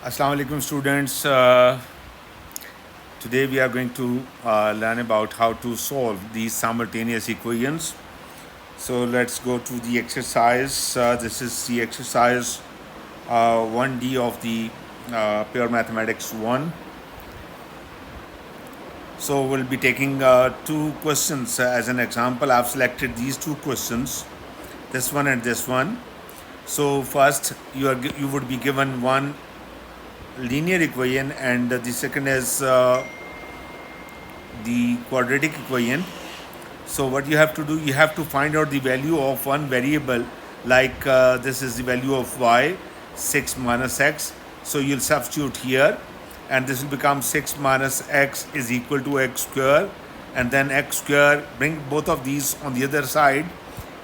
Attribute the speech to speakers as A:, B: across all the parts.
A: Assalamu alaikum students. Today we are going to learn about how to solve these simultaneous equations. So let's go to the exercise. This is the exercise 1D of the Pure Mathematics 1. So we'll be taking two questions as an example. I've selected these two questions, this one and this one. So first you would be given one linear equation and the second is the quadratic equation. So what you have to do, you have to find out the value of one variable, like this is the value of y, 6 minus x. So you'll substitute here and this will become 6 minus x is equal to x square, and then x square, bring both of these on the other side,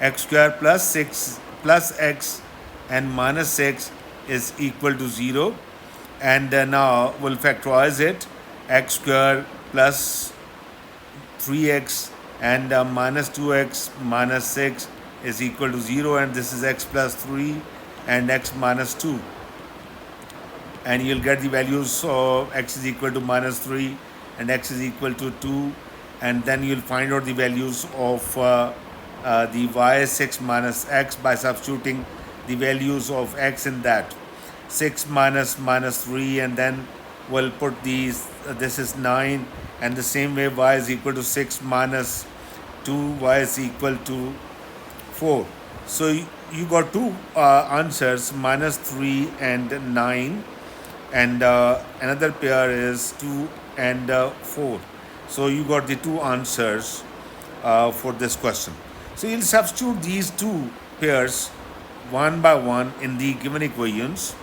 A: x square plus 6 plus x and minus 6 is equal to 0. And now we'll factorize it, x square plus 3x and minus 2x minus 6 is equal to 0, and this is x plus 3 and x minus 2, and you'll get the values. So x is equal to minus 3 and x is equal to 2, and then you'll find out the values of the y 6 minus x by substituting the values of x in that. 6 minus 3, and then we'll put these, this is 9, and the same way y is equal to 6 minus 2, y is equal to 4. So you got two answers, minus 3 and 9, and another pair is 2 and 4. So you got the two answers for this question. So you'll substitute these two pairs one by one in the given equations.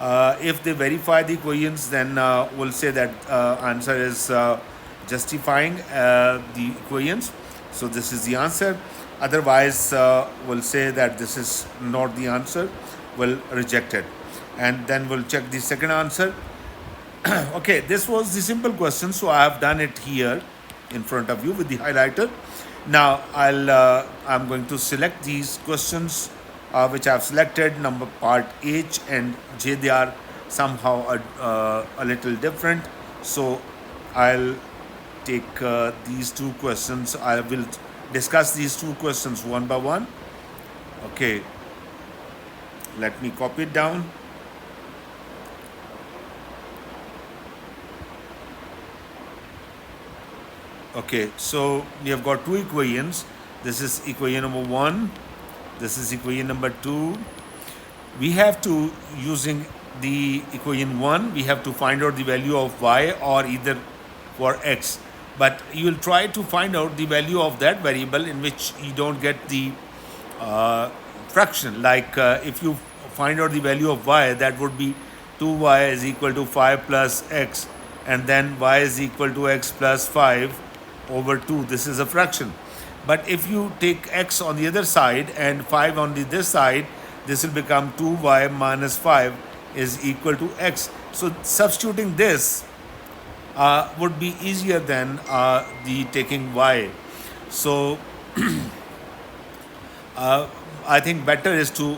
A: If they verify the equations, then we'll say that answer is justifying the equations. So this is the answer. Otherwise, we'll say that this is not the answer. We'll reject it. And then we'll check the second answer. Okay, this was the simple question. So I have done it here in front of you with the highlighter. Now I'm going to select these questions which I've selected, number part H and J. They are somehow a little different. So I'll take these two questions. I will discuss these two questions one by one. Okay, let me copy it down. Okay, so we have got two equations. This is equation number 1. This is equation number 2. We have to, using the equation 1, we have to find out the value of y or either for x. But you will try to find out the value of that variable in which you don't get the fraction. Like if you find out the value of y, that would be 2y is equal to 5 plus x, and then y is equal to x plus 5 over 2. This is a fraction. But if you take x on the other side and 5 on this side, this will become 2y minus 5 is equal to x. So substituting this would be easier than the taking y. So I think better is to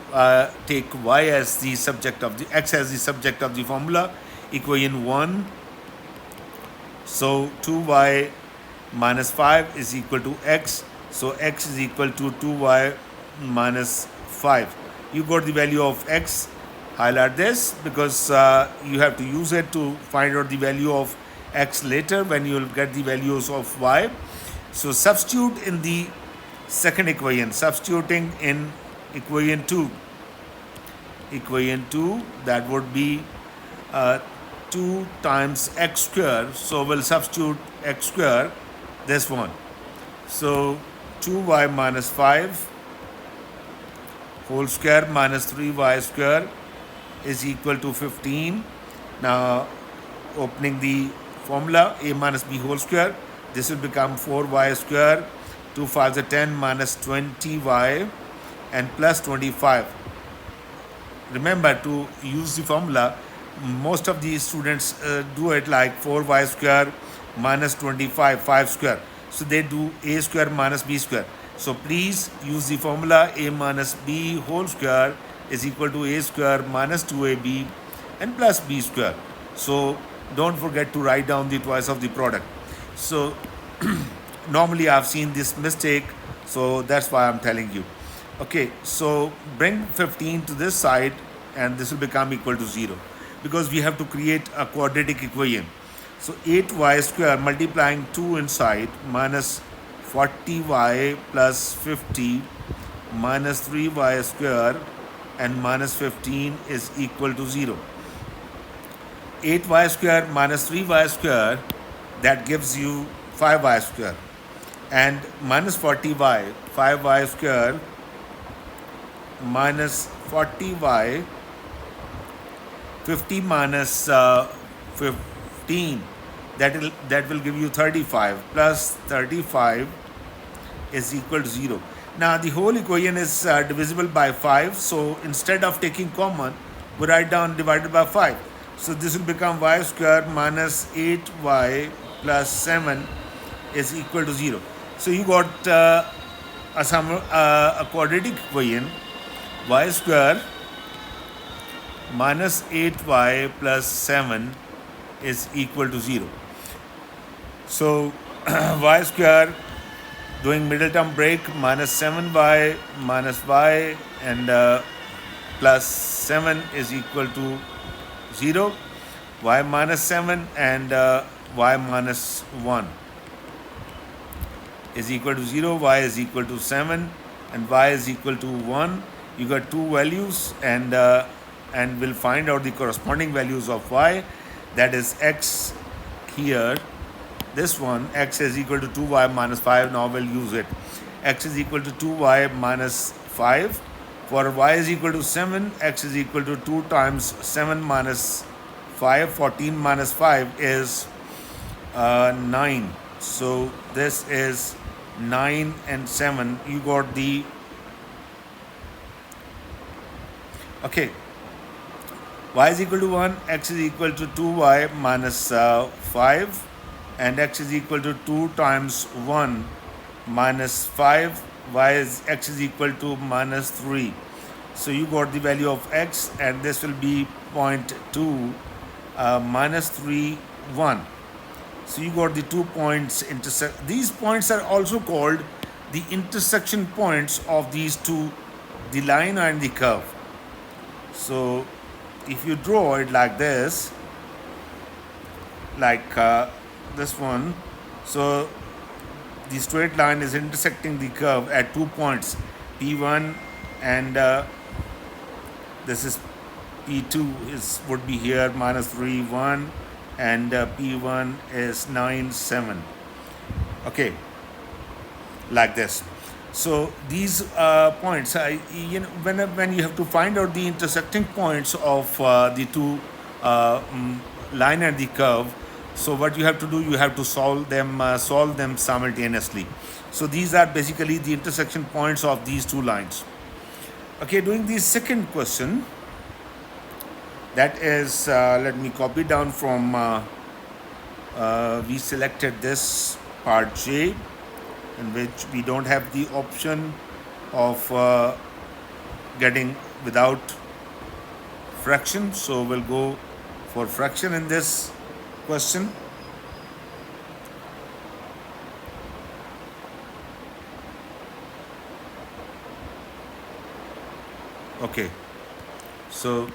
A: take y as the subject of the, x as the subject of the formula, equation 1. So 2y minus 5 is equal to x. So x is equal to 2y minus 5. You got the value of x. Highlight this because you have to use it to find out the value of x later when you will get the values of y. So substitute in the second equation. Substituting in equation 2. Equation 2, that would be 2 times x square. So we'll substitute x square, this one. So 2y minus 5 whole square minus 3y square is equal to 15. Now opening the formula, a minus b whole square, this will become 4y square, 2 5s are 10 minus 20y and plus 25. Remember to use the formula. Most of the students do it like 4y square minus 25, 5 square. So they do a square minus b square. So please use the formula, a minus b whole square is equal to a square minus 2ab and plus b square. So don't forget to write down the twice of the product. So normally I've seen this mistake, so that's why I'm telling you. Okay, so bring 15 to this side and this will become equal to 0 because we have to create a quadratic equation. So 8y square multiplying 2 inside minus 40y plus 50 minus 3y square and minus 15 is equal to 0. 8y square minus 3y square, that gives you 5y square, and minus 40y, 5y square minus 40y, 50 minus 15, that will give you 35, plus 35 is equal to 0. Now the whole equation is divisible by 5, so instead of taking common, we write down divided by 5. So this will become y square minus 8y plus 7 is equal to 0. So you got a quadratic equation, y square minus 8y plus 7 is equal to 0. So y square, doing middle term break, minus 7y minus y and plus 7 is equal to 0, y minus 7 and y minus 1 is equal to 0, y is equal to 7 and y is equal to 1. You got two values and we'll find out the corresponding values of y, that is x here. This one, x is equal to 2y minus 5, now we'll use it. X is equal to 2y minus 5. For y is equal to 7, x is equal to 2 times 7 minus 5. 14 minus 5 is 9. So this is 9 and 7. You got the... Okay. Y is equal to 1, x is equal to 2y minus 5. And x is equal to 2 times 1 minus 5, x is equal to minus 3. So you got the value of x, and this will be 0.2 minus 3, 1. So you got the 2 points intersect. These points are also called the intersection points of these two, the line and the curve. So if you draw it like this, like this one, so the straight line is intersecting the curve at 2 points, P1 and this is P2 would be here minus 3, 1, and P1 is 9, 7. Okay, like this. So these points, when you have to find out the intersecting points of the two line and the curve, so what you have to do, you have to solve them simultaneously. So these are basically the intersection points of these two lines. Okay, doing the second question, that is, let me copy down from, we selected this part J, in which we don't have the option of getting without fraction. So we'll go for fraction in this question. Okay, so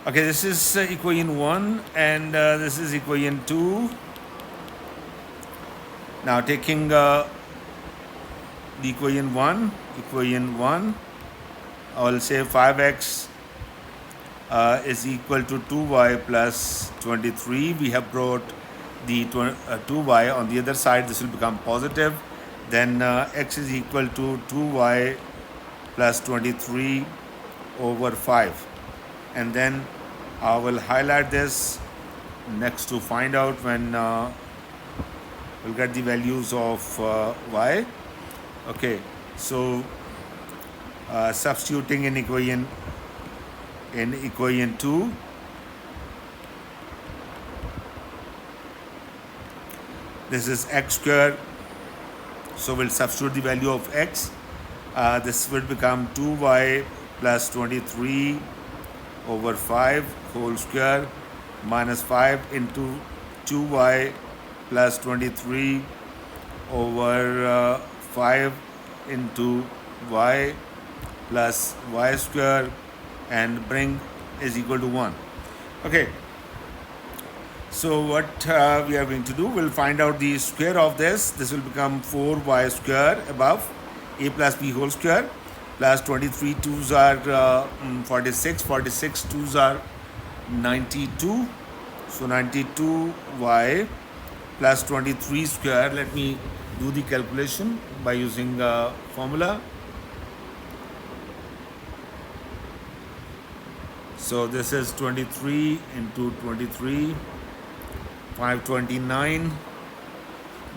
A: okay, this is equation 1 and this is equation 2. Now taking the equation 1, I will say 5x is equal to 2y plus 23. We have brought the 2y on the other side. This will become positive. Then x is equal to 2y plus 23 over 5. And then I will highlight this next to find out when we'll get the values of y. Okay, so substituting in equation 2, this is x square, so we'll substitute the value of x, This will become 2y plus 23 over 5 whole square minus 5 into 2y plus 23 over 5 into y plus y square, and bring is equal to 1. Okay, so what we are going to do, we'll find out the square of this. This will become 4y square above a plus b whole square plus 23 2s are 46, 46 2s are 92. So 92y plus 23 square. Let me do the calculation by using formula. So this is 23 into 23, 529.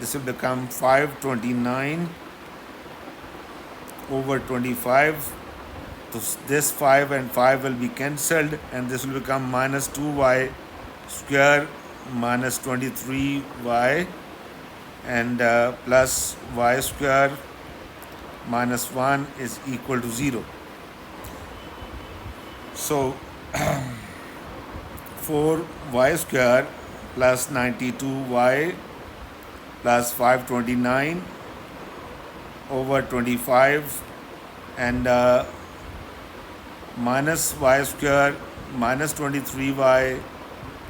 A: This will become 529 over 25. So this 5 and 5 will be cancelled, and this will become minus 2y square minus 23y and plus y square minus 1 is equal to 0. So 4y square plus 92y plus 529 over 25 and minus y square minus 23y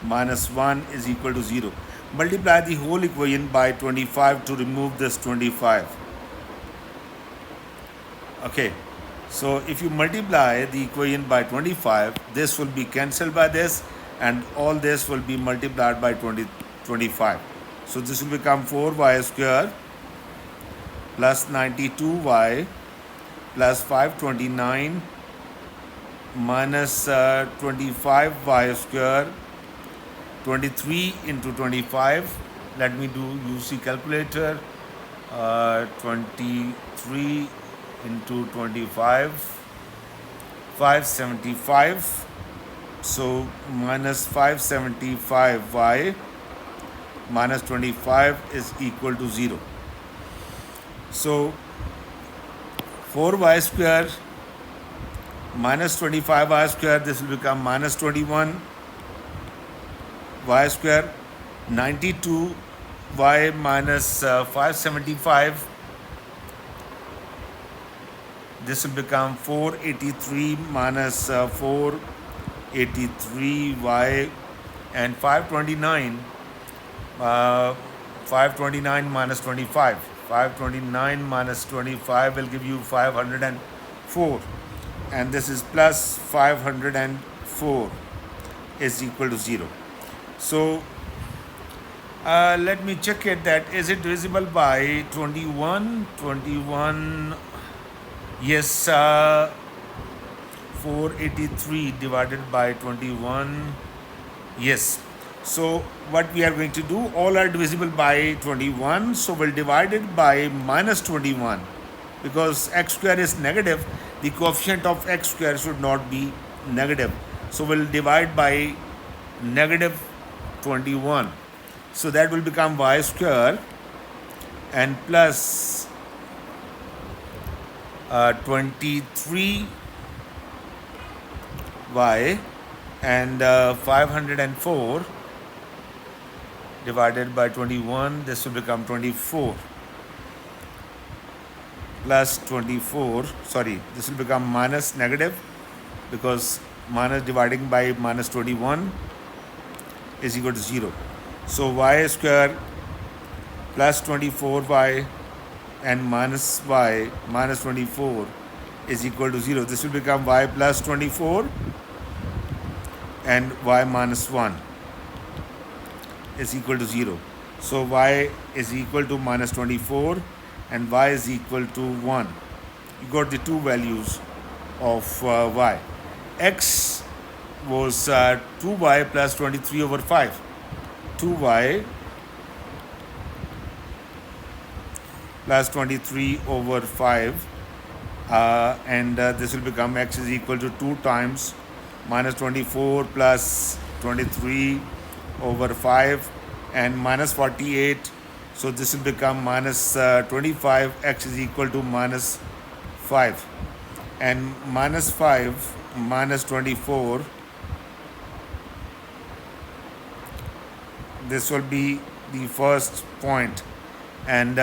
A: minus 1 is equal to 0. Multiply the whole equation by 25 to remove this 25. Okay, so if you multiply the equation by 25, this will be cancelled by this, and all this will be multiplied by 25. So this will become 4y square plus 92y plus 529 minus 25y square, 23 into 25. Let me use the calculator. 23 into 25, 575. So minus 575y minus 25 is equal to 0. So 4y square minus 25y square, this will become minus 21 y square, 92 y minus 575, this will become 483 minus 483 y, and 529 minus 25, 529 minus 25 will give you 504, and this is plus 504 is equal to 0. So let me check it, that is it divisible by 21. Yes, 483 divided by 21. Yes. So what we are going to do, all are divisible by 21, so we'll divide it by minus 21, because x square is negative, the coefficient of x square should not be negative. So we'll divide by negative 21. So that will become y square and plus 23y and 504 divided by 21. This will become 24 plus 24. Sorry, this will become minus negative, because minus dividing by minus 21 is equal to 0. So y square plus 24y and minus y minus 24 is equal to 0. This will become y plus 24 and y minus 1 is equal to 0. So y is equal to minus 24 and y is equal to 1. You got the two values of y. X was 2y plus 23 over 5. 2y plus 23 over 5, and this will become x is equal to 2 times minus 24 plus 23 over 5 and minus 48. So this will become minus 25. X is equal to minus 5, and minus 5 minus 24, this will be the first point, and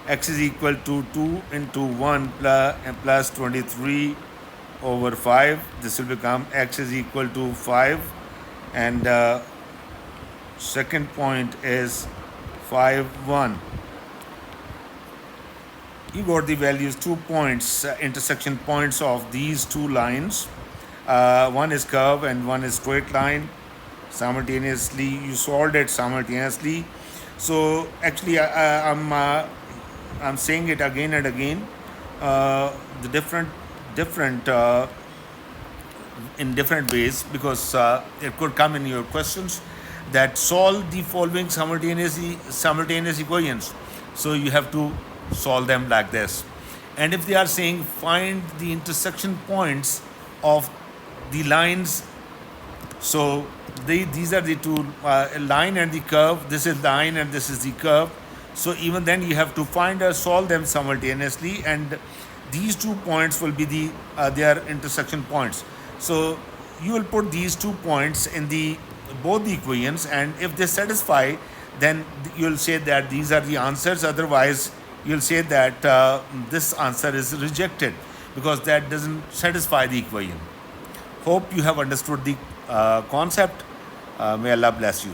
A: x is equal to 2 into 1 plus 23 over 5. This will become x is equal to 5, and second point is 5 1. You got the values, 2 points, intersection points of these two lines. One is curve and one is straight line. Simultaneously, you solved it simultaneously. So actually, I'm saying it again and again. The different in different ways, because it could come in your questions that solve the following simultaneous equations. So you have to solve them like this. And if they are saying find the intersection points of the lines, so these are the two, line and the curve. This is line and this is the curve. So even then you have to find or solve them simultaneously, and these 2 points will be their intersection points. So you will put these 2 points in both the equations, and if they satisfy, then you'll say that these are the answers. Otherwise, you'll say that this answer is rejected because that doesn't satisfy the equation. Hope you have understood the concept. May Allah bless you.